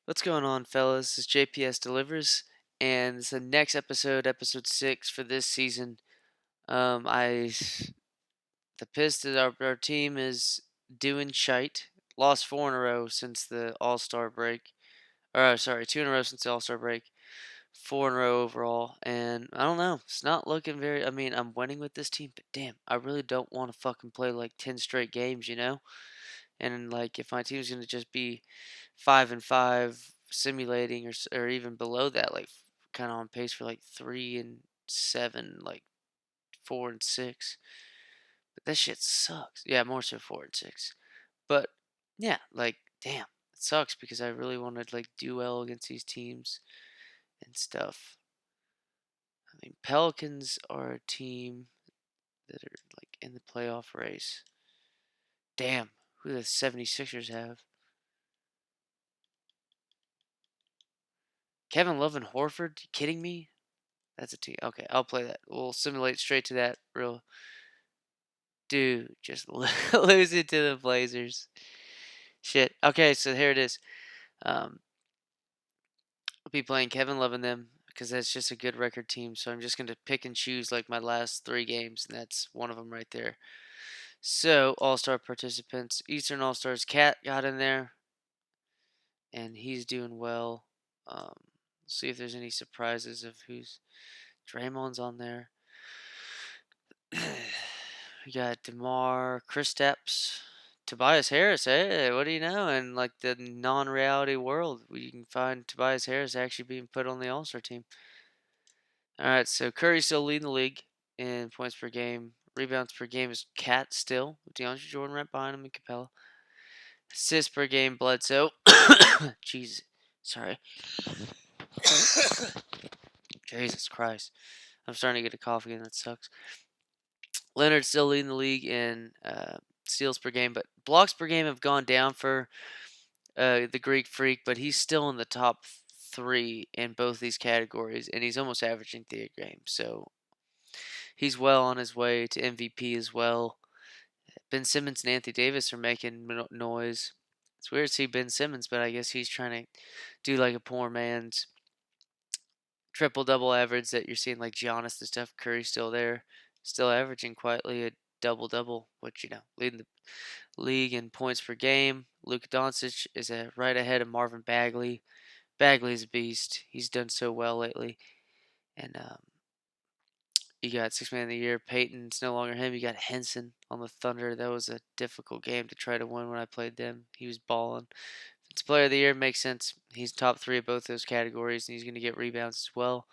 What's going on, fellas? This is JPS Delivers, and it's the next episode, episode 6 for this season. I the Pistons, our team is doing shite. Lost 4 in a row since the All Star break. Sorry, 2 in a row since the All Star break. 4 in a row overall, and I don't know. It's not looking very. I mean, I'm winning with this team, but damn, I really don't want to fucking play like 10 straight games, you know? And like, if my team's gonna just be 5-5, simulating or even below that, like kind of on pace for like 3-7, like 4-6. But that shit sucks. Yeah, more so 4-6. But yeah, like damn, it sucks because I really want to like do well against these teams and stuff. I mean, Pelicans are a team that are like in the playoff race. Damn, who the 76ers have? Kevin Love and Horford? You kidding me? That's a team. Okay, I'll play that. We'll simulate straight to that real. Dude, just lose it to the Blazers. Shit. Okay, so here it is. Um, I'll be playing Kevin Love and them because that's just a good record team. So I'm just going to pick and choose like my last 3 games, and that's one of them right there. So, All Star participants. Eastern All Stars Cat got in there, and he's doing well. See if there's any surprises of who's. Draymond's on there. We got DeMar, Kristaps, Tobias Harris. Hey, what do you know? In like the non-reality world, you can find Tobias Harris actually being put on the All-Star team. All right, so Curry's still leading the league in points per game. Rebounds per game is Cat still, with DeAndre Jordan right behind him and Capella. Assists per game, Bledsoe. Jesus, sorry. Jesus Christ. I'm starting to get a cough again. That sucks. Leonard's still leading the league in steals per game, but blocks per game have gone down for the Greek Freak, but he's still in the top 3 in both these categories, and he's almost averaging 3 a game. So he's well on his way to MVP as well. Ben Simmons and Anthony Davis are making noise. It's weird to see Ben Simmons, but I guess he's trying to do like a poor man's triple double average that you're seeing like Giannis and Steph Curry still there, still averaging quietly a double double, which leading the league in points per game. Luka Doncic is right ahead of Marvin Bagley. Bagley's a beast. He's done so well lately. And you got Six Man of the Year. Peyton's no longer him. You got Henson on the Thunder. That was a difficult game to try to win when I played them. He was balling. It's Player of the Year makes sense. He's top 3 of both those categories, and he's going to get rebounds as well.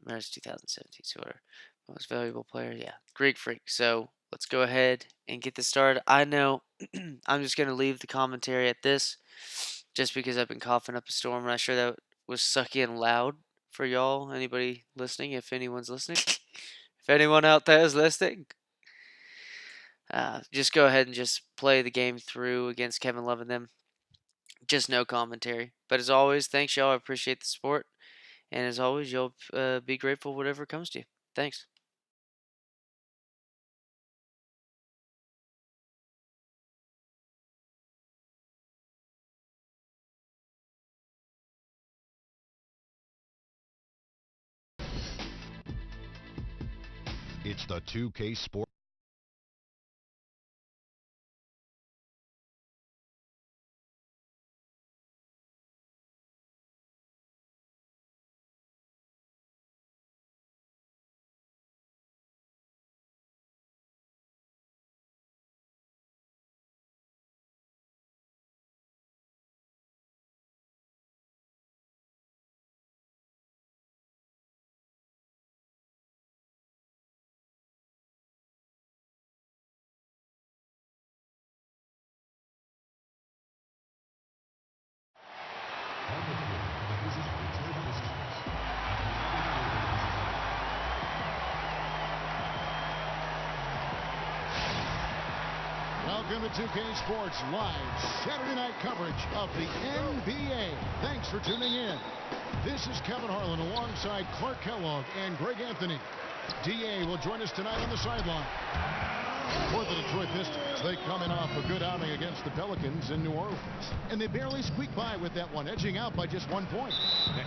There's 2017, so whatever. Most valuable player, yeah, Greek Freak. So let's go ahead and get this started. I know I'm just going to leave the commentary at this just because I've been coughing up a storm, and I'm sure that was sucky and loud for y'all. Anybody listening, if anyone's listening, if anyone out there is listening, just go ahead and just play the game through against Kevin Love and them. Just no commentary. But as always, thanks y'all. I appreciate the support. And as always, you'll be grateful whatever comes to you. Thanks. It's the 2K Sport. Welcome to 2K Sports live Saturday night coverage of the NBA. Thanks for tuning in. This is Kevin Harlan alongside Clark Kellogg and Greg Anthony. DA will join us tonight on the sideline. For the Detroit Pistons, they come in off a good outing against the Pelicans in New Orleans. And they barely squeaked by with that one, edging out by just 1 point.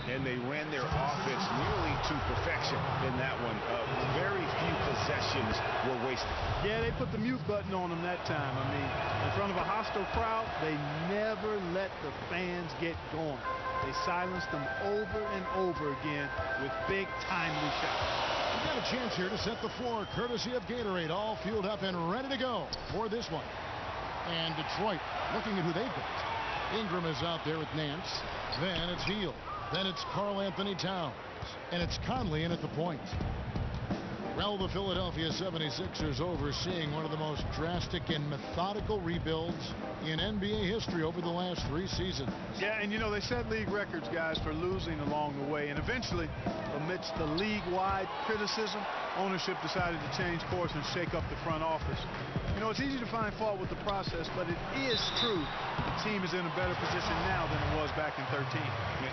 And they ran their offense nearly to perfection in that one. Very few possessions were wasted. Yeah, they put the mute button on them that time. I mean, in front of a hostile crowd, they never let the fans get going. They silenced them over and over again with big, timely shots. We got a chance here to set the floor, courtesy of Gatorade, all fueled up and ready to go for this one. And Detroit looking at who they've got. Ingram is out there with Nance. Then it's Hield. Then it's Karl Anthony Towns. And it's Conley in at the point. Well, the Philadelphia 76ers overseeing one of the most drastic and methodical rebuilds in NBA history over the last 3 seasons. Yeah, and you know, they set league records, guys, for losing along the way. And eventually, amidst the league-wide criticism, ownership decided to change course and shake up the front office. You know, it's easy to find fault with the process, but it is true the team is in a better position now than it was back in 13.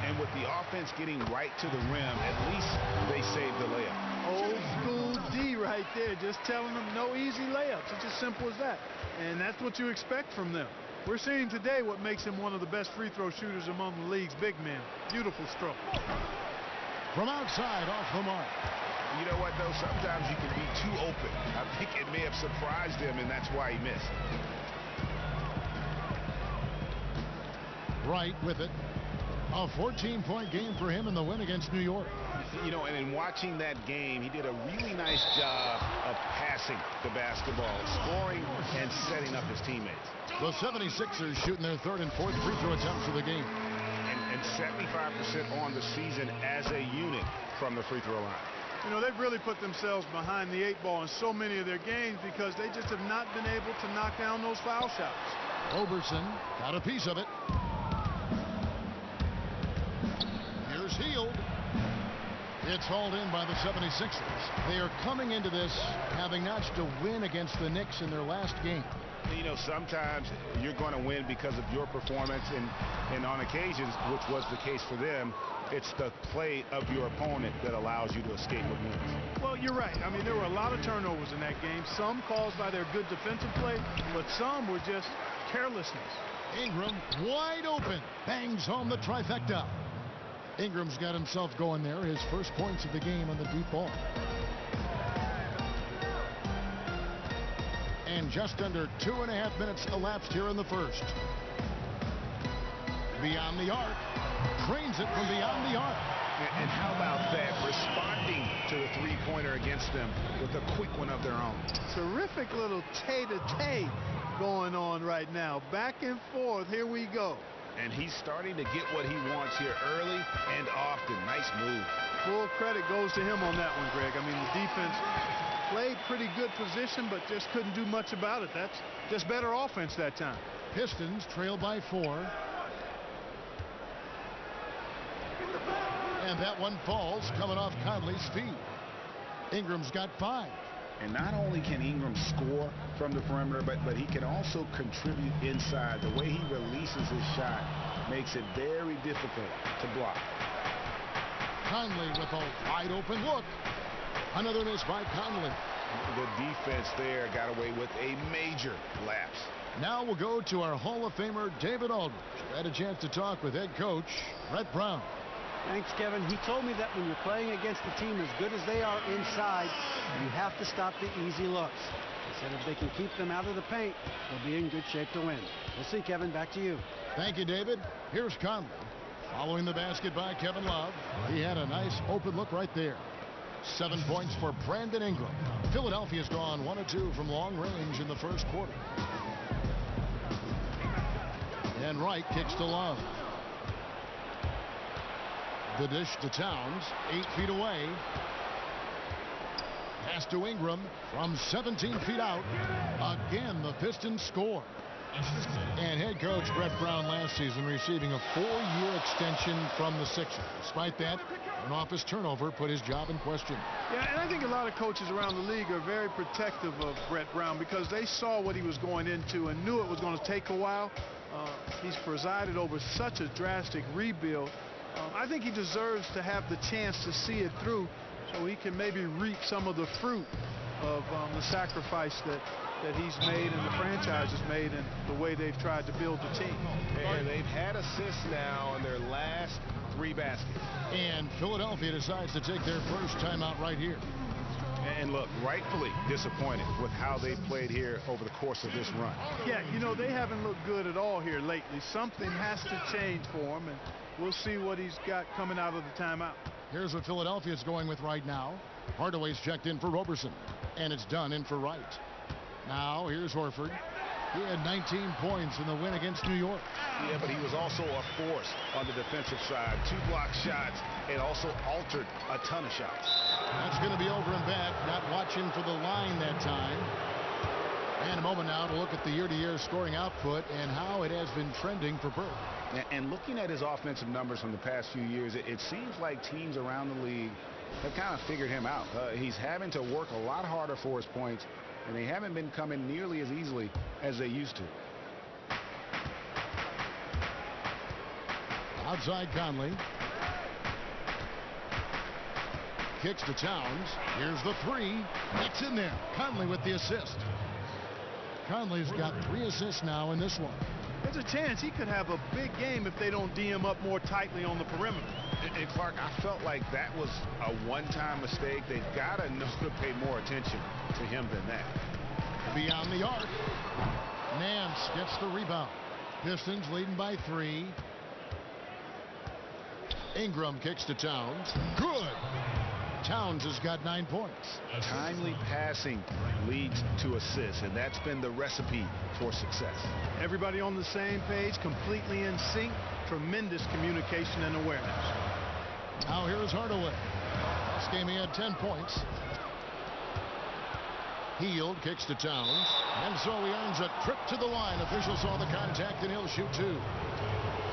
And with the offense getting right to the rim, at least they saved the layup. Old school D right there, just telling them no easy layups. It's as simple as that. And that's what you expect from them. We're seeing today what makes him one of the best free throw shooters among the league's big men. Beautiful stroke. From outside, off the mark. You know what, though? Sometimes you can be too open. I think it may have surprised him, and that's why he missed. Wright with it. A 14-point game for him in the win against New York. You know, and in watching that game, he did a really nice job of passing the basketball, scoring and setting up his teammates. The 76ers shooting their 3rd and 4th free throw attempts of the game. And 75% on the season as a unit from the free throw line. You know, they've really put themselves behind the 8 ball in so many of their games because they just have not been able to knock down those foul shots. Roberson got a piece of it. Here's Hield. It's hauled in by the 76ers. They are coming into this having notched a win against the Knicks in their last game. You know, sometimes you're going to win because of your performance, and on occasions, which was the case for them, it's the play of your opponent that allows you to escape with wins. Well, you're right. I mean, there were a lot of turnovers in that game, some caused by their good defensive play, but some were just carelessness. Ingram wide open, bangs home the trifecta. Ingram's got himself going there, his first points of the game on the deep ball. And just under 2.5 minutes elapsed here in the first. Beyond the arc. Trains it from beyond the arc. And how about that? Responding to the three-pointer against them with a quick one of their own. Terrific little tay-to-tay going on right now. Back and forth. Here we go. And he's starting to get what he wants here early and often. Nice move. Full credit goes to him on that one, Greg. I mean, the defense played pretty good position, but just couldn't do much about it. That's just better offense that time. Pistons trail by 4. And that one falls coming off Conley's feet. Ingram's got 5. And not only can Ingram score from the perimeter, but he can also contribute inside. The way he releases his shot makes it very difficult to block. Conley with a wide open look. Another miss by Conley. The defense there got away with a major lapse. Now we'll go to our Hall of Famer, David Aldridge. I had a chance to talk with head coach Brett Brown. Thanks, Kevin. He told me that when you're playing against a team as good as they are inside, you have to stop the easy looks. He said if they can keep them out of the paint, they'll be in good shape to win. We'll see, Kevin. Back to you. Thank you, David. Here's Conley. Following the basket by Kevin Love. He had a nice open look right there. 7 points for Brandon Ingram. Philadelphia's gone 1 of 2 from long range in the first quarter. And Wright kicks to Love. The dish to Towns, 8 feet away. Pass to Ingram from 17 feet out. Again, the Pistons score. And head coach Brett Brown last season receiving a 4-year extension from the Sixers. Despite that, an office turnover put his job in question. Yeah, and I think a lot of coaches around the league are very protective of Brett Brown because they saw what he was going into and knew it was going to take a while. He's presided over such a drastic rebuild. I think he deserves to have the chance to see it through so he can maybe reap some of the fruit of the sacrifice that that he's made and the franchise has made and the way they've tried to build the team. And they've had assists now on their last 3 baskets. And Philadelphia decides to take their first timeout right here. And look, rightfully disappointed with how they played here over the course of this run. Yeah, you know, they haven't looked good at all here lately. Something has to change for him, and we'll see what he's got coming out of the timeout. Here's what Philadelphia's going with right now. Hardaway's checked in for Roberson, and it's done in for Wright. Now here's Horford. He had 19 points in the win against New York. Yeah, but he was also a force on the defensive side. 2 block shots and also altered a ton of shots. That's going to be over and back. Not watching for the line that time. And a moment now to look at the year-to-year scoring output and how it has been trending for Burke. And looking at his offensive numbers from the past few years, it seems like teams around the league have kind of figured him out. He's having to work a lot harder for his points, and they haven't been coming nearly as easily as they used to. Outside Conley. Kicks to Towns. Here's the 3. It's in there. Conley with the assist. Conley's got 3 assists now in this one. There's a chance he could have a big game if they don't D him up more tightly on the perimeter. And Clark, I felt like that was a one-time mistake. They've got to know to pay more attention to him than that. Beyond the arc. Nance gets the rebound. Pistons leading by 3. Ingram kicks to Towns. Good. Towns has got 9 points. Timely passing leads to assists, and that's been the recipe for success. Everybody on the same page, completely in sync, tremendous communication and awareness. Now here's Hardaway. Last game he had 10 points. Heald kicks to Towns, and so he earns a trip to the line. Officials saw the contact, and he'll shoot 2.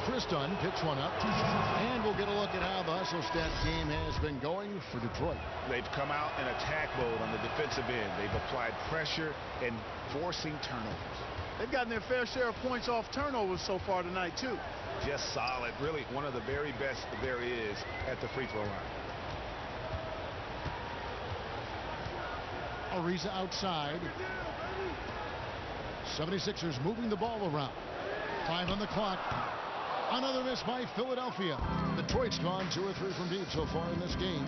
Chris Dunn picks one up, and we'll get a look at how the hustle stat game has been going for Detroit. They've come out in attack mode on the defensive end. They've applied pressure and forcing turnovers. They've gotten their fair share of points off turnovers so far tonight, too. Just solid. Really one of the very best there is at the free throw line. Ariza outside. 76ers moving the ball around. 5 on the clock. Another miss by Philadelphia. Detroit's gone 2 or 3 from deep so far in this game.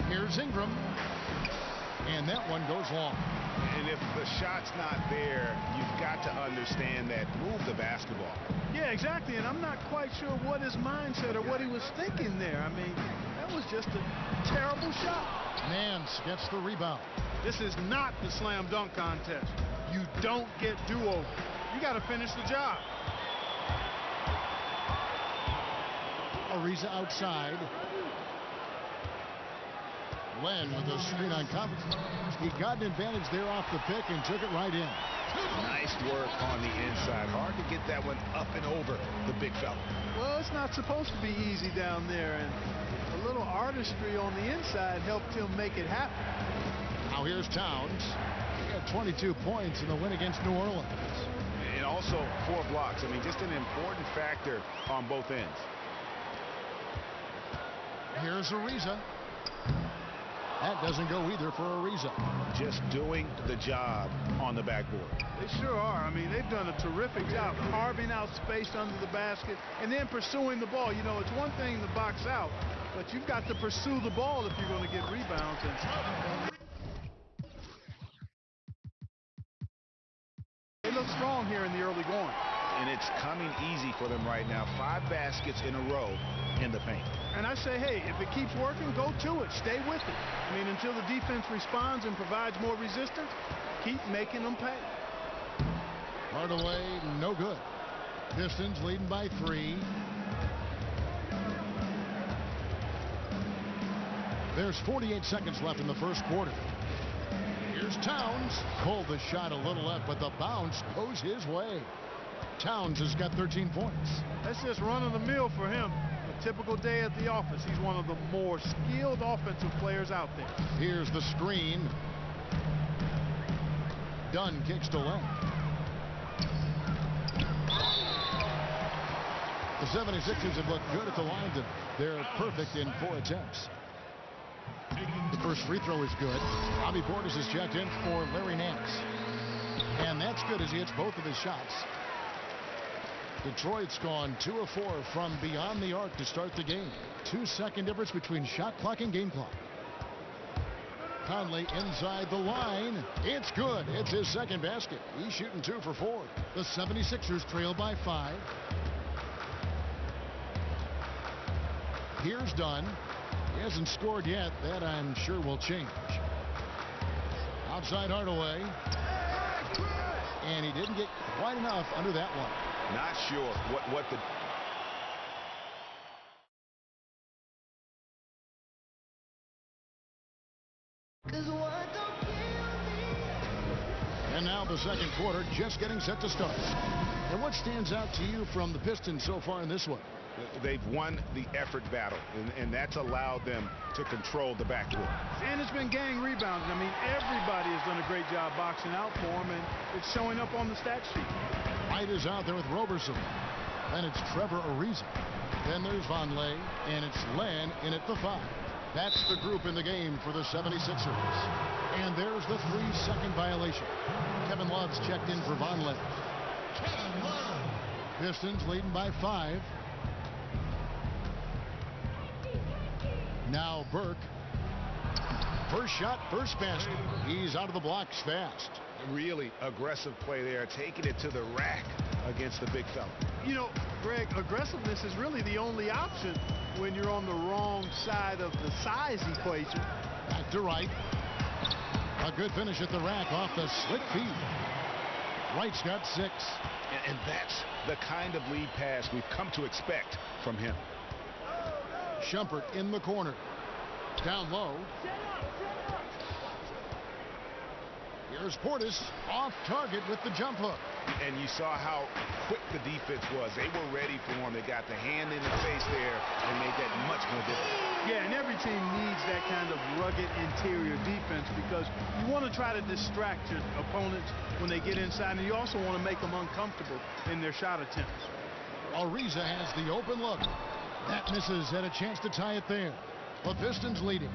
Here's Ingram. And that one goes long. And if the shot's not there, you've got to understand that. Move the basketball. Yeah, exactly. And I'm not quite sure what his mindset or what he was thinking there. I mean, that was just a terrible shot. Nance gets the rebound. This is not the slam dunk contest. You don't get do-overs. You got to finish the job. Ariza outside. Len with a screen on Covington. He got an advantage there off the pick and took it right in. Nice work on the inside. Hard to get that one up and over the big fella. Well, it's not supposed to be easy down there, and a little artistry on the inside helped him make it happen. Now here's Towns. He had 22 points in the win against New Orleans. And also 4 blocks. I mean, just an important factor on both ends. Here's Ariza. That doesn't go either for Ariza. Just doing the job on the backboard. They sure are. I mean, they've done a terrific job carving out space under the basket and then pursuing the ball. You know, it's one thing to box out, but you've got to pursue the ball if you're going to get rebounds. And they look strong here in the early going. And it's coming easy for them right now. 5 baskets in a row in the paint. And I say, hey, if it keeps working, go to it. Stay with it. I mean, until the defense responds and provides more resistance, keep making them pay. Hardaway, no good. Pistons leading by 3. There's 48 seconds left in the first quarter. Here's Towns. Pulled the shot a little left, but the bounce goes his way. Towns has got 13 points. That's just run-of-the-mill for him. A typical day at the office. He's one of the more skilled offensive players out there. Here's the screen. Dunn kicks to left. The 76ers have looked good at the line tonight. They're perfect in 4 attempts. The first free throw is good. Bobby Portis is checked in for Larry Nance. And that's good as he hits both of his shots. Detroit's gone 2 of 4 from beyond the arc to start the game. 2-second difference between shot clock and game clock. Conley inside the line. It's good. It's his second basket. He's shooting 2 for 4. The 76ers trail by 5. Here's Dunn. He hasn't scored yet. That I'm sure will change. Outside Hardaway. And he didn't get quite enough under that one. Not sure what the... And now the second quarter just getting set to start. And what stands out to you from the Pistons so far in this one? They've won the effort battle, and that's allowed them to control the backcourt. And it's been gang rebounding. I mean, everybody has done a great job boxing out for him, and it's showing up on the stat sheet. White is out there with Roberson. Then it's Trevor Ariza. Then there's Vonleh, and it's Len in at the 5. That's the group in the game for the 76ers. And there's the 3-second violation. Kevin Love's checked in for Vonleh. Pistons leading by 5. Now Burke. First shot, first basket. He's out of the blocks fast. Really aggressive play there, taking it to the rack against the big fella. You know, Greg, aggressiveness is really the only option when you're on the wrong side of the size equation. Back to Wright. A good finish at the rack off the slick feed. Wright's got 6. And that's the kind of lead pass we've come to expect from him. Shumpert in the corner. Down low. Here's Portis off target with the jump hook. And you saw how quick the defense was. They were ready for him. They got the hand in the face there and made that much more difficult. Yeah, and every team needs that kind of rugged interior defense because you want to try to distract your opponents when they get inside, and you also want to make them uncomfortable in their shot attempts. Ariza has the open look. That misses. Had a chance to tie it there. The Pistons leading.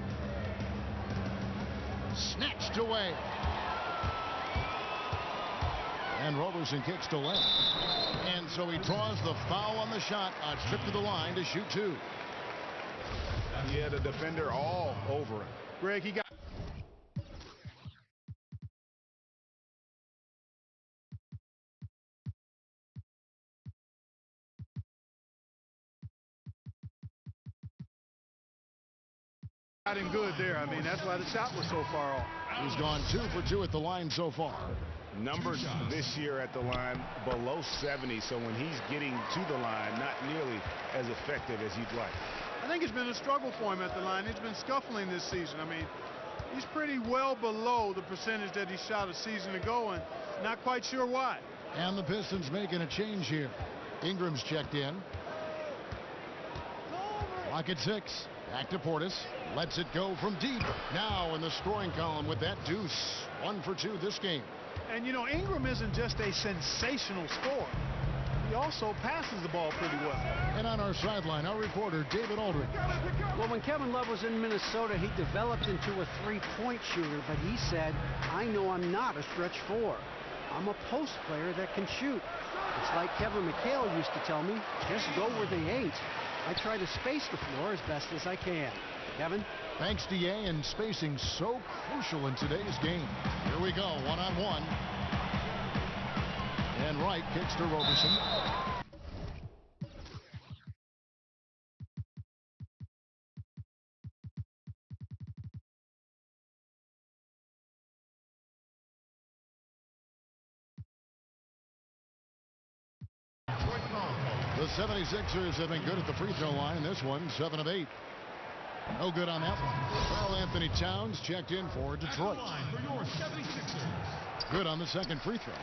Snatched away. And Roberson kicks to left. And so he draws the foul on the shot. A trip to the line to shoot 2. Yeah, the defender all over him. Greg, he got... got him good there. I mean, that's why the shot was so far off. He's gone 2 for 2 at the line so far. Numbers this year at the line below 70, so when he's getting to the line, not nearly as effective as you'd like. I think it's been a struggle for him at the line. He's been scuffling this season. I mean, he's pretty well below the percentage that he shot a season ago, and not quite sure why. And the Pistons making a change here. Ingram's checked in. Clock at 6. Back to Portis. Lets it go from deep. Now in the scoring column with that deuce. 1 for 2 this game. And, you know, Ingram isn't just a sensational scorer. He also passes the ball pretty well. And on our sideline, our reporter, David Aldridge. Well, when Kevin Love was in Minnesota, he developed into a three-point shooter, but he said, I know I'm not a stretch 4. I'm a post player that can shoot. It's like Kevin McHale used to tell me, just go where they ain't. I try to space the floor as best as I can. Kevin? Thanks, D.A., and spacing so crucial in today's game. Here we go, one-on-one. And Wright kicks to Roberson. The 76ers have been good at the free throw line. This one, 7 of 8. No good on that one. Karl Anthony Towns checked in for Detroit. Good on the second free throw.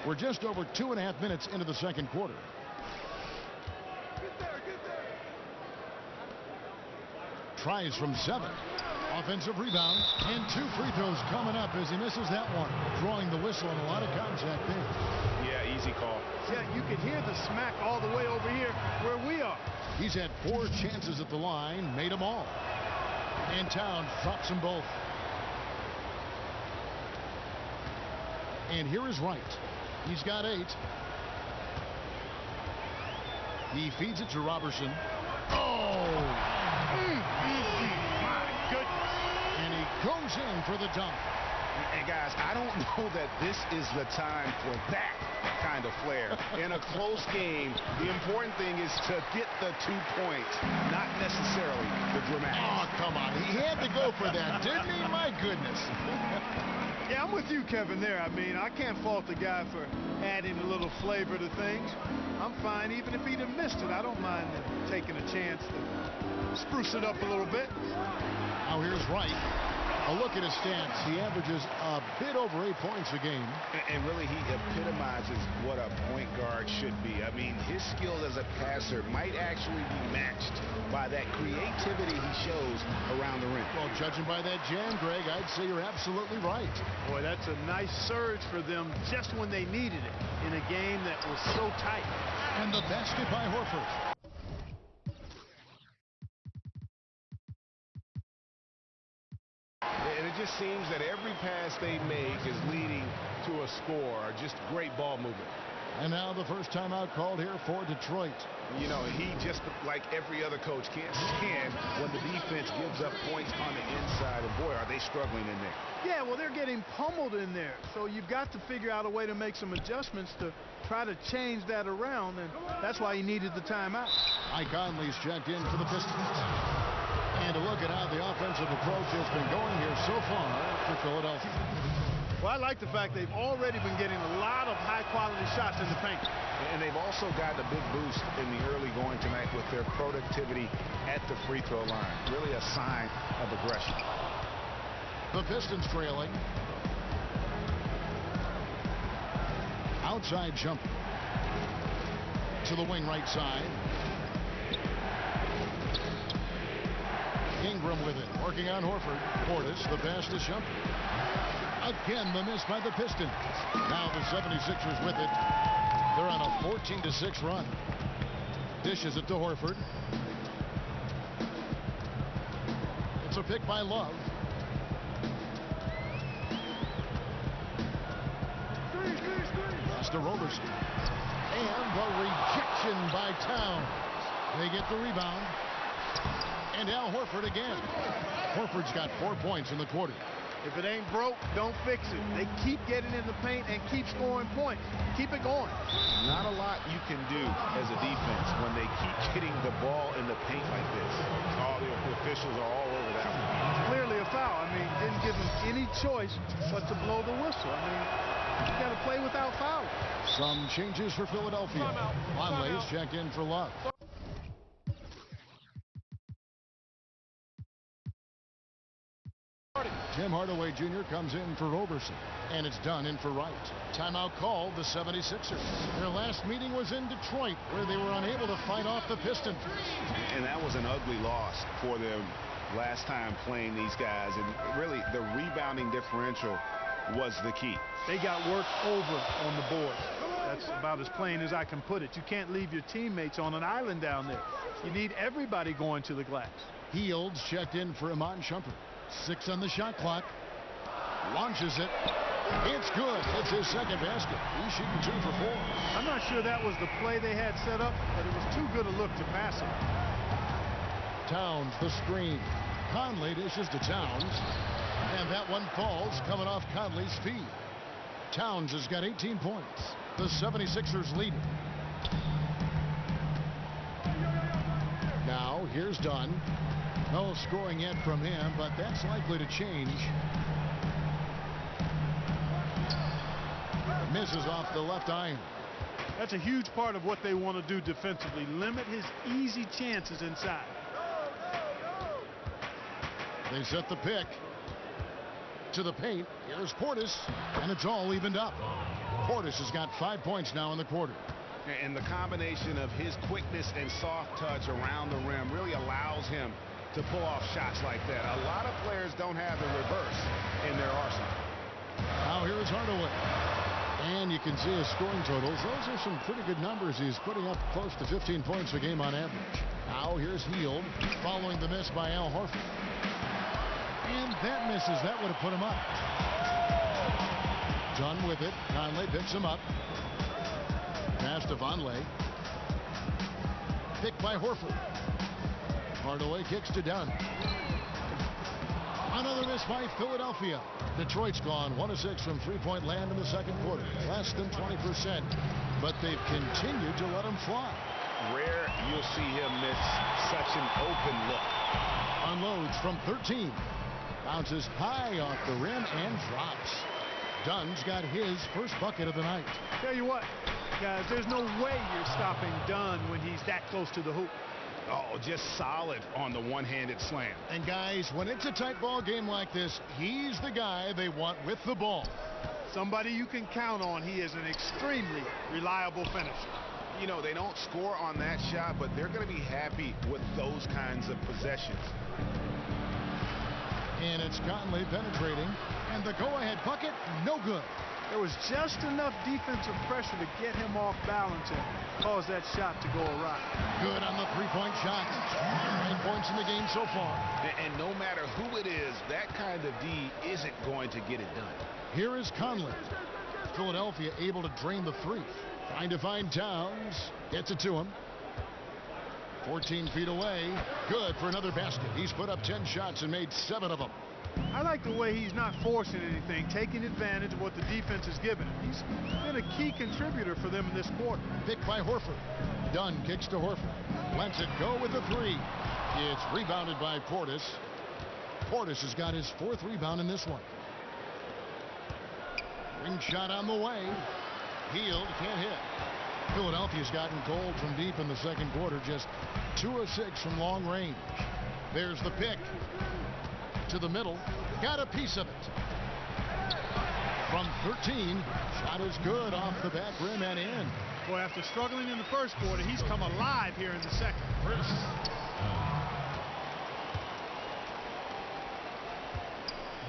We're just over 2.5 minutes into the second quarter. Tries from 7. Offensive rebound, and 2 free throws coming up as he misses that one. Drawing the whistle and a lot of contact there. Yeah, easy call. Yeah, you can hear the smack all the way over here where we are. He's had 4 chances at the line, made them all. And Towns drops them both. And here is Wright. He's got 8. He feeds it to Robertson. Oh! My goodness. And he goes in for the dunk. And guys, I don't know that this is the time for that kind of flair. In a close game, the important thing is to get the 2 points, not necessarily the dramatics. Oh, come on. He had to go for that, didn't he? My goodness. Yeah, I'm with you, Kevin, there. I mean, I can't fault the guy for adding a little flavor to things. I'm fine even if he'd have missed it. I don't mind taking a chance to spruce it up a little bit. Now here's Wright. A look at his stats. He averages a bit over 8 points a game. And really, he epitomizes what a point guard should be. I mean, his skill as a passer might actually be matched by that creativity he shows around the rim. Well, judging by that jam, Greg, I'd say you're absolutely right. Boy, that's a nice surge for them just when they needed it in a game that was so tight. And the basket by Horford. And it just seems that every pass they make is leading to a score, or just great ball movement. And now the first timeout called here for Detroit. You know, he just, like every other coach, can't stand when the defense gives up points on the inside. And boy, are they struggling in there. Yeah, well, they're getting pummeled in there. So you've got to figure out a way to make some adjustments to try to change that around. And that's why he needed the timeout. Mike Conley's checked in for the Pistons. And a look at how the offensive approach has been going here so far for Philadelphia. Well, I like the fact they've already been getting a lot of high-quality shots in the paint. And they've also gotten a big boost in the early going tonight with their productivity at the free throw line. Really a sign of aggression. The Pistons trailing. Outside jumper. To the wing right side. Ingram with it, working on Horford. Portis, the pass to Shumpert. Again, the miss by the Pistons. Now the 76ers with it. They're on a 14-6 run. Dishes it to Horford. It's a pick by Love. Pass to Robertson. And the rejection by Towns. They get the rebound. And Al Horford again. Horford's got 4 points in the quarter. If it ain't broke, don't fix it. They keep getting in the paint and keep scoring points. Keep it going. Not a lot you can do as a defense when they keep getting the ball in the paint like this. All the officials are all over that one. It's clearly a foul. I mean, didn't give them any choice but to blow the whistle. I mean, you got to play without fouling. Some changes for Philadelphia. Conley's checked in for Love. Tim Hardaway Jr. comes in for Robertson. And it's done in for Wright. Timeout called the 76ers. Their last meeting was in Detroit, where they were unable to fight off the Pistons. And that was an ugly loss for them last time playing these guys. And really, the rebounding differential was the key. They got worked over on the board. That's about as plain as I can put it. You can't leave your teammates on an island down there. You need everybody going to the glass. Fields checked in for Iman Shumpert. 6 on the shot clock. Launches it. It's good. It's his second basket. He's shooting 2 for 4. I'm not sure that was the play they had set up, but it was too good a look to pass it. Towns, the screen. Conley dishes to Towns. And that one falls coming off Conley's feet. Towns has got 18 points. The 76ers lead. Now, here's Dunn. No scoring yet from him, but that's likely to change. Misses off the left iron. That's a huge part of what they want to do defensively. Limit his easy chances inside. They set the pick to the paint. Here's Portis, and it's all evened up. Portis has got 5 points now in the quarter. And the combination of his quickness and soft touch around the rim really allows him to pull off shots like that. A lot of players don't have the reverse in their arsenal. Now here's Hardaway. And you can see his scoring totals. Those are some pretty good numbers. He's putting up close to 15 points a game on average. Now here's Hield following the miss by Al Horford. And that misses. That would have put him up. Dunn with it. Conley picks him up. Pass to Vonleh. Picked by Horford. Hardaway kicks to Dunn. Another miss by Philadelphia. Detroit's gone 1 of 6 from three-point land in the second quarter. Less than 20%, but they've continued to let him fly. Rare you'll see him miss such an open look. Unloads from 13. Bounces high off the rim and drops. Dunn's got his first bucket of the night. Tell you what, guys, there's no way you're stopping Dunn when he's that close to the hoop. Oh, just solid on the one-handed slam. And guys, when it's a tight ball game like this, he's the guy they want with the ball. Somebody you can count on. He is an extremely reliable finisher. You know, they don't score on that shot, but they're going to be happy with those kinds of possessions. And it's Conley penetrating, and the go-ahead bucket, no good. There was just enough defensive pressure to get him off balance and cause that shot to go awry. Good on the three-point shot. 9 points in the game so far. And no matter who it is, that kind of D isn't going to get it done. Here is Conley. Philadelphia able to drain the three. Trying to find Towns. Gets it to him. 14 feet away. Good for another basket. He's put up 10 shots and made 7 of them. I like the way he's not forcing anything, taking advantage of what the defense is giving him. He's been a key contributor for them in this quarter. Picked by Horford. Dunn kicks to Horford. Lets it go with the three. It's rebounded by Portis. Portis has got his 4th rebound in this one. Ring shot on the way. Healed, can't hit. Philadelphia's gotten cold from deep in the second quarter. Just 2 of 6 from long range. There's the pick. To the middle. Got a piece of it. From 13. Shot is good off the back rim and in. Boy, after struggling in the first quarter, he's come alive here in the second.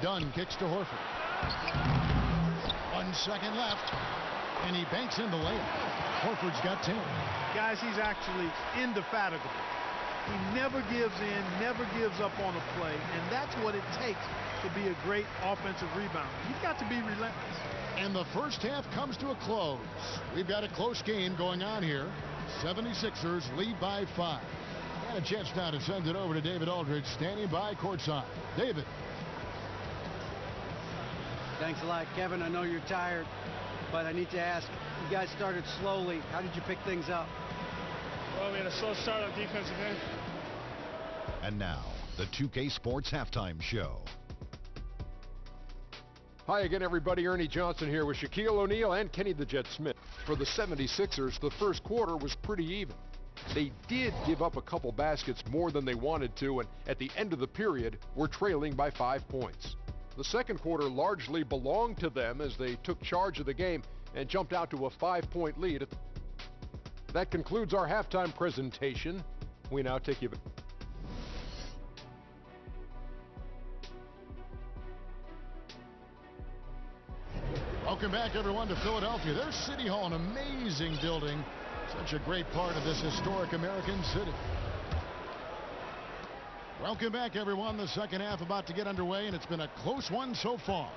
Dunn kicks to Horford. 1 second left. And he banks in the layup. Horford's got 10. Guys, he's actually indefatigable. He never gives in, never gives up on a play, and that's what it takes to be a great offensive rebounder. You've got to be relentless. And the first half comes to a close. We've got a close game going on here. 76ers lead by 5. And a chance now to send it over to David Aldridge, standing by courtside. David. Thanks a lot, Kevin. I know you're tired, but I need to ask, you guys started slowly. How did you pick things up? Well, we had a slow start on defensive end. And now, the 2K Sports Halftime Show. Hi again, everybody. Ernie Johnson here with Shaquille O'Neal and Kenny the Jet Smith. For the 76ers, the first quarter was pretty even. They did give up a couple baskets more than they wanted to, and at the end of the period, were trailing by 5 points. The second quarter largely belonged to them as they took charge of the game and jumped out to a 5-point lead. That concludes our halftime presentation. We now take you back. Welcome back, everyone, to Philadelphia. There's City Hall, an amazing building. Such a great part of this historic American city. Welcome back, everyone. The second half about to get underway, and it's been a close one so far.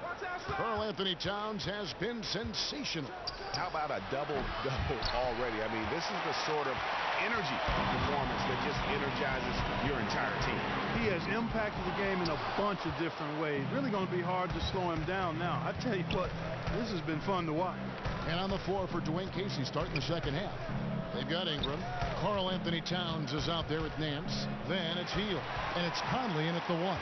Karl Anthony Towns has been sensational. How about a double-double already? I mean, this is the sort of energy performance that just energizes your entire team. He has impacted the game in a bunch of different ways. Really going to be hard to slow him down now. I tell you what, this has been fun to watch. And on the floor for Dwayne Casey starting the second half. They've got Ingram. Karl Anthony Towns is out there with Nance. Then it's Hield. And it's Conley in at the 1.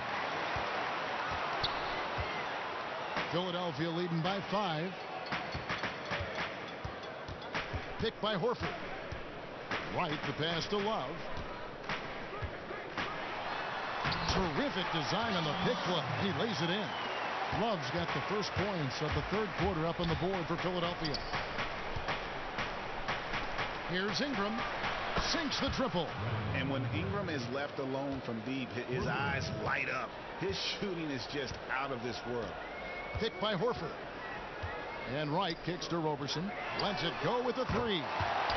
Philadelphia leading by 5. Picked by Horford. Right, the pass to Love. Terrific design on the pick play. He lays it in. Love's got the first points of the third quarter up on the board for Philadelphia. Here's Ingram. Sinks the triple. And when Ingram is left alone from deep, his eyes light up. His shooting is just out of this world. Picked by Horford. And Wright kicks to Roberson. Lets it go with the 3.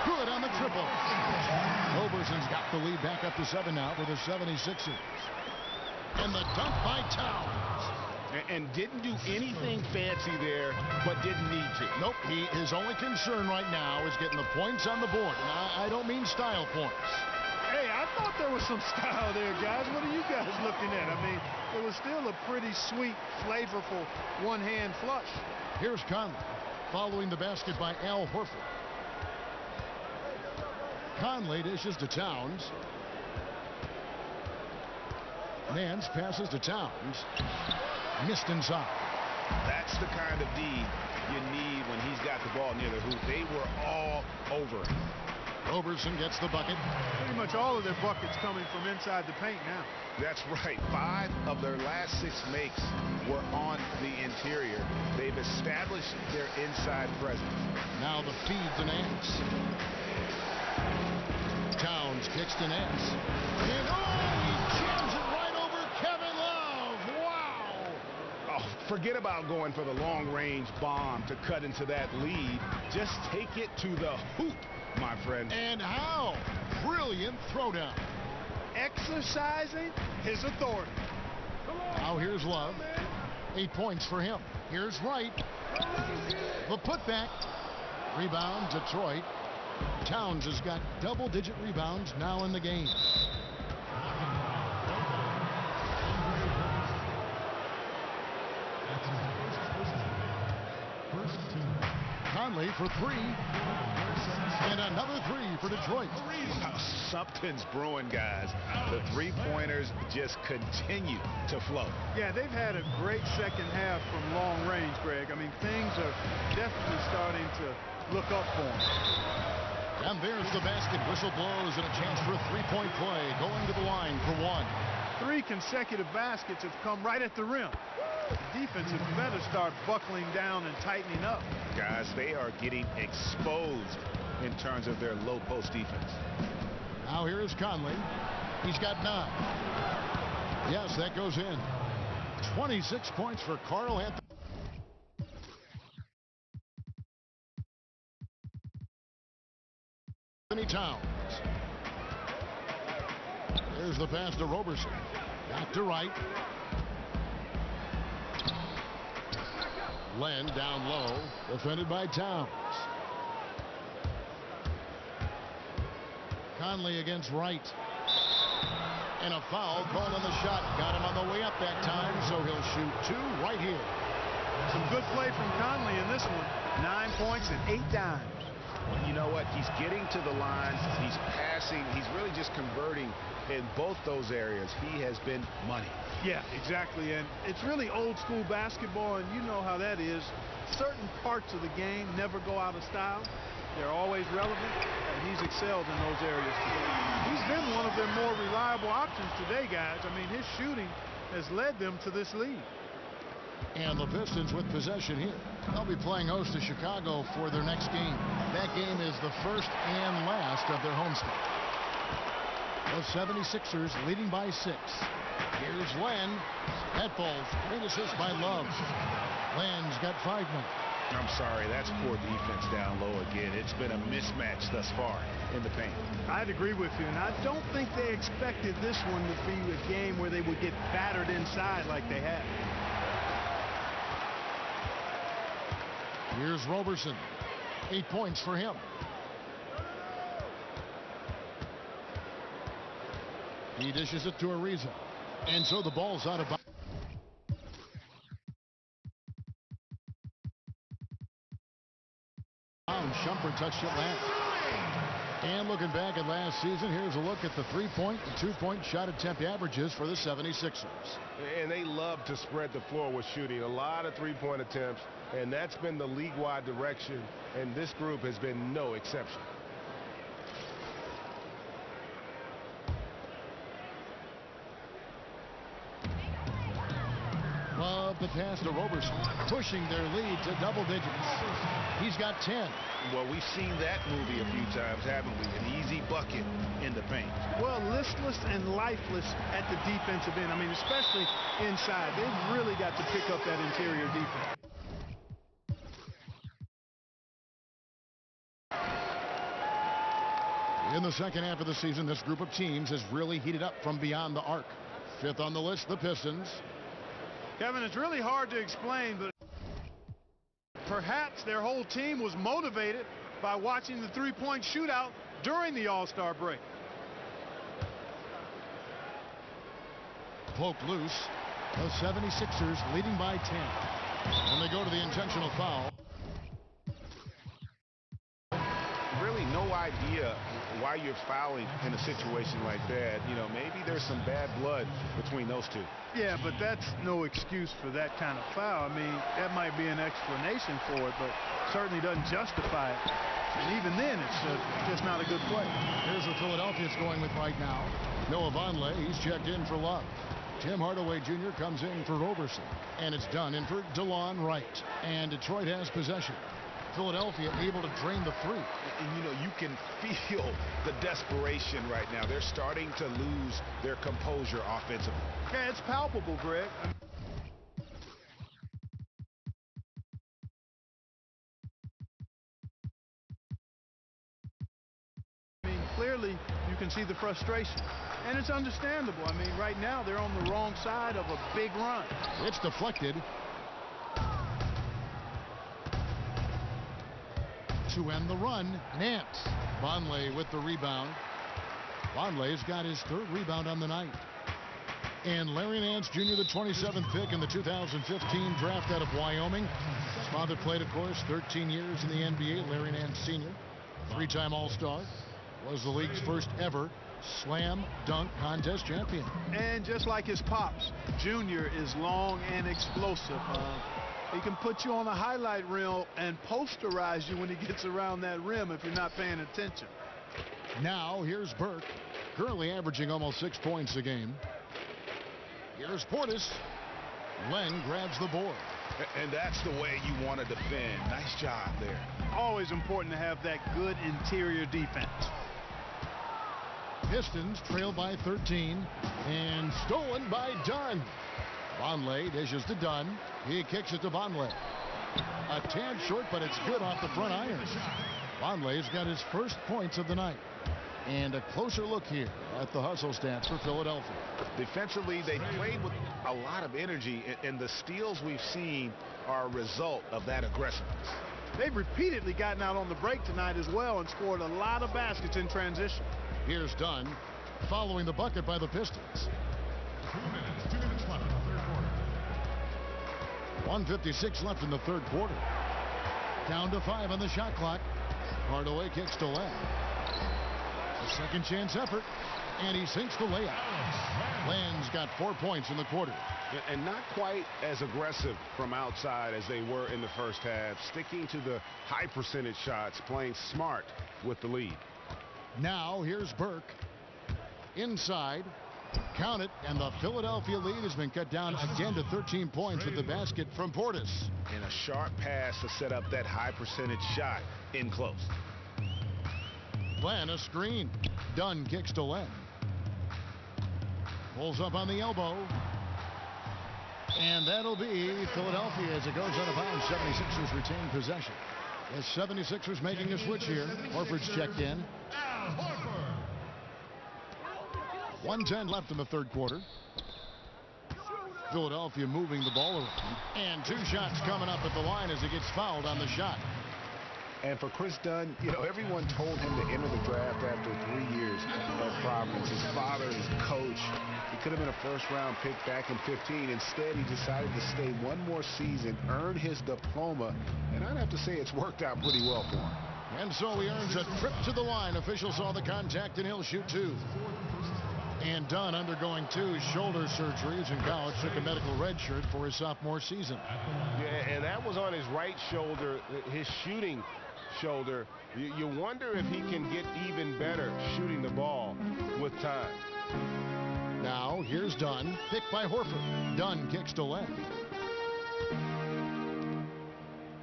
Good on the triple. Roberson's got the lead back up to 7 now for the 76ers. And the dunk by Towns. and didn't do anything fancy there, but didn't need to. Nope. His only concern right now is getting the points on the board. And I don't mean style points. Hey, I thought there was some style there, guys. What are you guys looking at? I mean, it was still a pretty sweet, flavorful one-hand flush. Here's Conley following the basket by Al Horford. Conley dishes to Towns. Nance passes to Towns. Missed inside. That's the kind of D you need when he's got the ball near the hoop. They were all over him. Roberson gets the bucket. Pretty much all of their buckets coming from inside the paint now. That's right. 5 of their last 6 makes were on the interior. They've established their inside presence. Now the feed to Nance. Towns kicks to Nance. And he jams it right over Kevin Love. Wow. Oh, forget about going for the long-range bomb to cut into that lead. Just take it to the hoop, my friend. And how? Brilliant throwdown. Exercising his authority. Now here's Love. 8 points for him. Here's Wright. The putback. Rebound, Detroit. Towns has got double-digit rebounds now in the game. Conley for 3. And another 3 for Detroit. Something's brewing, guys. The three-pointers just continue to flow. Yeah, they've had a great second half from long range, Greg. I mean, things are definitely starting to look up for them. And there's the basket. Whistle blows and a chance for a three-point play. Going to the line for 1. 3 consecutive baskets have come right at the rim. The defense had better start buckling down and tightening up. Guys, they are getting exposed in terms of their low post defense. Now here is Conley. He's got 9. Yes, that goes in. 26 points for Carl Anthony Towns. There's the pass to Roberson. Back to Wright. Len down low. Defended by Towns. Conley against Wright. And a foul called on the shot. Got him on the way up that time, so he'll shoot 2 right here. Some good play from Conley in this one. 9 points and 8 dimes. You know what? He's getting to the line. He's passing. He's really just converting in both those areas. He has been money. Yeah, exactly. And it's really old school basketball, and you know how that is. Certain parts of the game never go out of style. They're always relevant, and he's excelled in those areas today. He's been one of their more reliable options today, guys. I mean, his shooting has led them to this lead. And the Pistons with possession here. They'll be playing host to Chicago for their next game. That game is the first and last of their homestand. The 76ers leading by 6. Here's Len. That falls. Great assist by Love. Len's got 5 now. I'm sorry, that's poor defense down low again. It's been a mismatch thus far in the paint. I'd agree with you, and I don't think they expected this one to be a game where they would get battered inside like they have. Here's Roberson. 8 points for him. He dishes it to Ariza. And so the ball's out of bounds. Shumpert touched it last. And looking back at last season, here's a look at the 3-point and 2-point shot attempt averages for the 76ers. And they love to spread the floor with shooting. A lot of 3-point attempts, and that's been the league-wide direction, and this group has been no exception. Love the pass to Roberson, pushing their lead to double digits. He's got 10. Well, we've seen that movie a few times, haven't we? An easy bucket in the paint. Well, listless and lifeless at the defensive end. I mean, especially inside. They've really got to pick up that interior defense. In the second half of the season, this group of teams has really heated up from beyond the arc. 5th on the list, the Pistons. Kevin, it's really hard to explain, but perhaps their whole team was motivated by watching the three-point shootout during the All-Star break. Poked loose. The 76ers leading by 10. And they go to the intentional foul. Really no idea why you're fouling in a situation like that. You know, maybe there's some bad blood between those two. Yeah, but that's no excuse for that kind of foul. I mean, that might be an explanation for it, but certainly doesn't justify it. And even then, it's just not a good play. Here's what Philadelphia's going with right now. Noah Vonleh, he's checked in for Love. Tim Hardaway Jr. comes in for Roberson. And it's done in for DeLon Wright. And Detroit has possession. Philadelphia able to drain the three. And, you know, you can feel the desperation right now. They're starting to lose their composure offensively. Yeah, it's palpable, Greg. I mean, clearly you can see the frustration. And it's understandable. I mean, right now they're on the wrong side of a big run. It's deflected. To end the run, Nance. Vonleh with the rebound. Vonleh's got his third rebound on the night. And Larry Nance Jr., the 27th pick in the 2015 draft out of Wyoming. His father played, of course, 13 years in the NBA. Larry Nance Sr., three-time All-Star, was the league's first ever slam dunk contest champion. And just like his pops, Junior is long and explosive. He can put you on a highlight reel and posterize you when he gets around that rim if you're not paying attention. Now here's Burke, currently averaging almost 6 points a game. Here's Portis. Len grabs the board. And that's the way you want to defend. Nice job there. Always important to have that good interior defense. Pistons trail by 13 and stolen by Dunn. Vonleh dishes to Dunn. He kicks it to Vonleh. A tad short, but it's good off the front iron. Vonleh's got his first points of the night. And a closer look here at the hustle stats for Philadelphia. Defensively, they played with a lot of energy, and the steals we've seen are a result of that aggressiveness. They've repeatedly gotten out on the break tonight as well and scored a lot of baskets in transition. Here's Dunn following the bucket by the Pistons. 2 minutes left in the third quarter. 1:56 left in the third quarter. Down to 5 on the shot clock. Hardaway kicks to Len. A second chance effort, and he sinks the layup. Len's got 4 points in the quarter. And not quite as aggressive from outside as they were in the first half, sticking to the high percentage shots, playing smart with the lead. Now here's Burke. Inside. Count it, and the Philadelphia lead has been cut down again to 13 points with the basket from Portis. And a sharp pass to set up that high percentage shot in close. Len, a screen. Dunn kicks to Len. Pulls up on the elbow. And that'll be Philadelphia as it goes out of bounds. 76ers retain possession. The 76ers making a switch here. Horford's checked in. 1:10 left in the third quarter. Philadelphia moving the ball around. And 2 shots coming up at the line as he gets fouled on the shot. And for Chris Dunn, you know, everyone told him to enter the draft after 3 years at Providence. His father, his coach, he could have been a first-round pick back in 15. Instead, he decided to stay one more season, earn his diploma, and I'd have to say it's worked out pretty well for him. And so he earns a trip to the line. Officials saw the contact, and he'll shoot 2. And Dunn undergoing 2 shoulder surgeries in college, took a medical red shirt for his sophomore season. Yeah, and that was on his right shoulder, his shooting shoulder. You wonder if he can get even better shooting the ball with time. Now here's Dunn, picked by Horford. Dunn kicks to Len.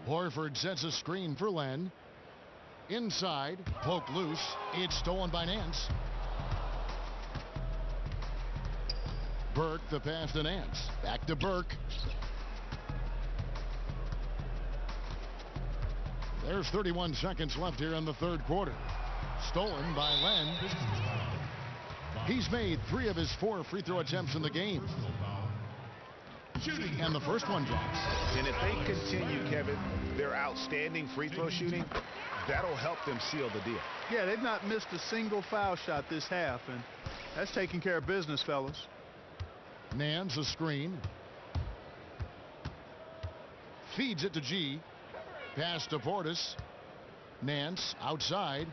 Horford sets a screen for Len. Inside, poke loose. It's stolen by Nance. Burke, the pass to Nance. Back to Burke. There's 31 seconds left here in the third quarter. Stolen by Len. He's made 3 of his 4 free throw attempts in the game. And the first one drops. And if they continue, Kevin, their outstanding free throw shooting, that'll help them seal the deal. Yeah, they've not missed a single foul shot this half, and that's taking care of business, fellas. Nance a screen. Feeds it to G. Pass to Portis. Nance outside.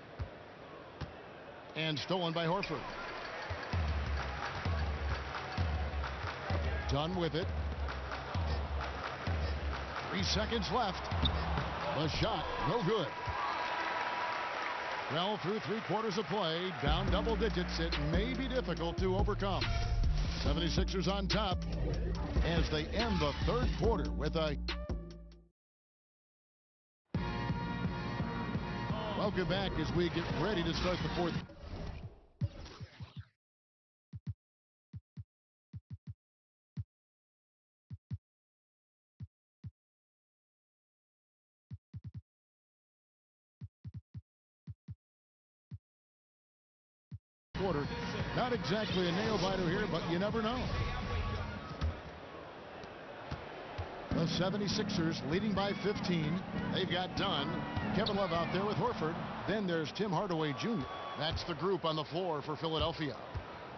And stolen by Horford. Done with it. 3 seconds left. The shot, no good. Well, through 3/4 of play, down double digits, it may be difficult to overcome. 76ers on top as they end the third quarter with a... Welcome back as we get ready to start the fourth. Quarter. Not exactly a nail biter here, but you never know. The 76ers leading by 15. They've got Dunn. Kevin Love out there with Horford. Then there's Tim Hardaway Jr. That's the group on the floor for Philadelphia.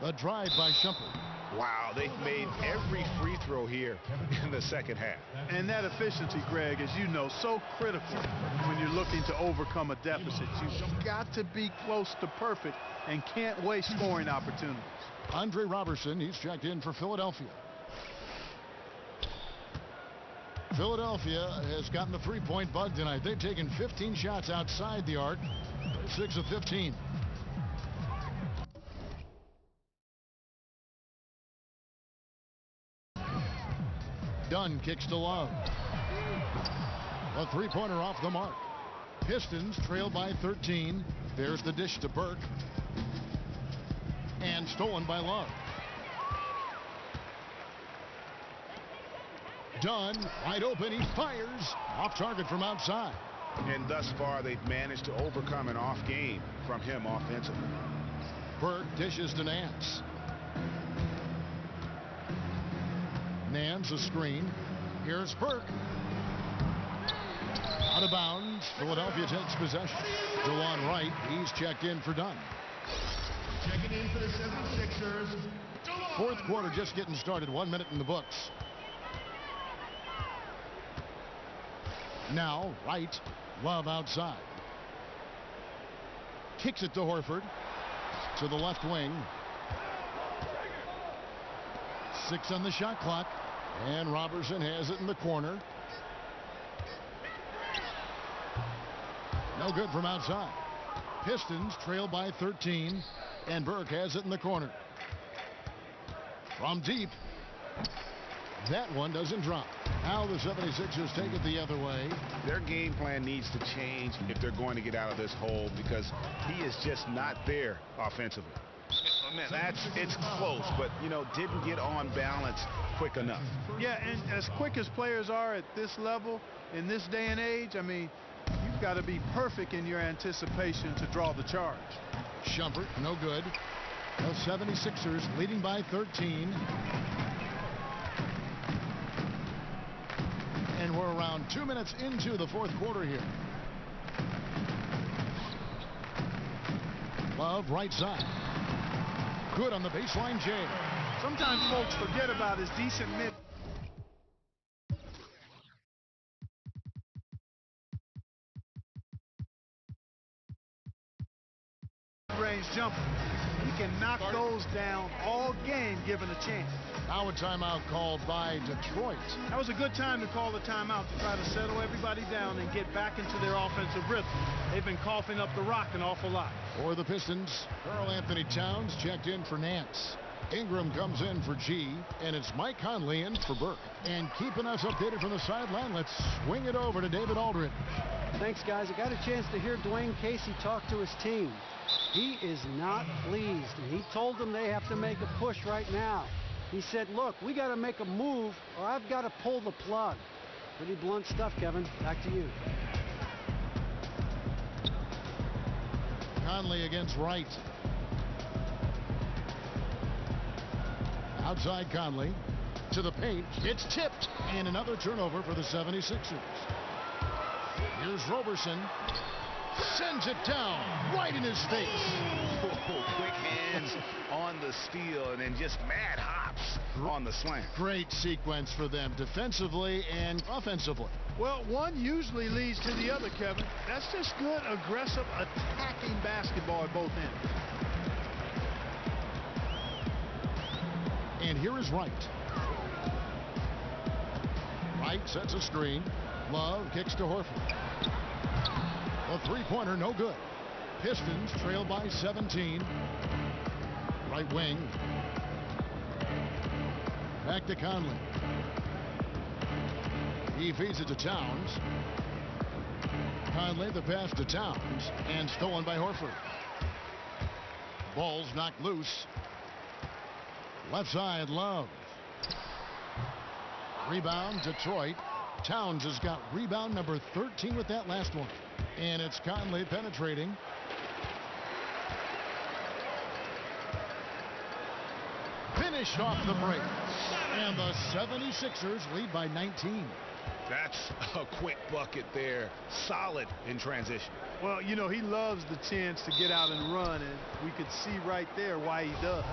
The drive by Shumpert. Wow, they've made every free throw here in the second half. And that efficiency, Greg, as you know, so critical when you're looking to overcome a deficit. You've got to be close to perfect and can't waste scoring opportunities. Andre Robertson, he's checked in for Philadelphia. Philadelphia has gotten the three-point bug tonight. They've taken 15 shots outside the arc. 6 of 15. Dunn kicks to Love. A three-pointer off the mark. Pistons trail by 13. There's the dish to Burke. And stolen by Love. Dunn, wide open, he fires. Off target from outside. And thus far, they've managed to overcome an off game from him offensively. Burke dishes to Nance. Nance a screen. Here's Burke. Out of bounds. Philadelphia takes possession. DeLon Wright, he's checked in for Dunn. Checking in for the 76ers. Fourth quarter just getting started. 1 minute in the books. Now, Wright. Love outside. Kicks it to Horford. To the left wing. 6 on the shot clock. And Robertson has it in the corner. No good from outside. Pistons trail by 13. And Burke has it in the corner. From deep. That one doesn't drop. Now the 76ers take it the other way. Their game plan needs to change if they're going to get out of this hole because he is just not there offensively. Man, it's close, but, you know, didn't get on balance quick enough. Yeah, and as quick as players are at this level, in this day and age, I mean, you've got to be perfect in your anticipation to draw the charge. Shumpert, no good. The 76ers leading by 13. And we're around 2 minutes into the fourth quarter here. Love, right side. Good on the baseline jam. Sometimes folks forget about his decent mid. Range jumper. He can knock those down all game given a chance. Now a timeout called by Detroit. That was a good time to call the timeout to try to settle everybody down and get back into their offensive rhythm. They've been coughing up the rock an awful lot. For the Pistons, Karl Anthony Towns checked in for Nance. Ingram comes in for G, and it's Mike Conley in for Burke. And keeping us updated from the sideline, let's swing it over to David Aldridge. Thanks, guys. I got a chance to hear Dwayne Casey talk to his team. He is not pleased, and he told them they have to make a push right now. He said, look, we got to make a move, or I've got to pull the plug. Pretty blunt stuff, Kevin. Back to you. Conley against Wright. Outside Conley. to the paint. It's tipped. And another turnover for the 76ers. Here's Roberson. Sends it down right in his face. Quick hands on the steal and then just mad hops on the slam. Great sequence for them defensively and offensively. Well, one usually leads to the other, Kevin. That's just good, aggressive, attacking basketball at both ends. And here is Wright. Wright sets a screen. Love kicks to Horford. A three-pointer, no good. Pistons trail by 17. Right wing. Back to Conley. He feeds it to Towns. Conley the pass to Towns and stolen by Horford. Ball's knocked loose. Left side, Love. Rebound, Detroit. Towns has got rebound number 13 with that last one. And it's Conley penetrating. Finished off the break. And the 76ers lead by 19. That's a quick bucket there. Solid in transition. Well, you know, he loves the chance to get out and run, and we could see right there why he does.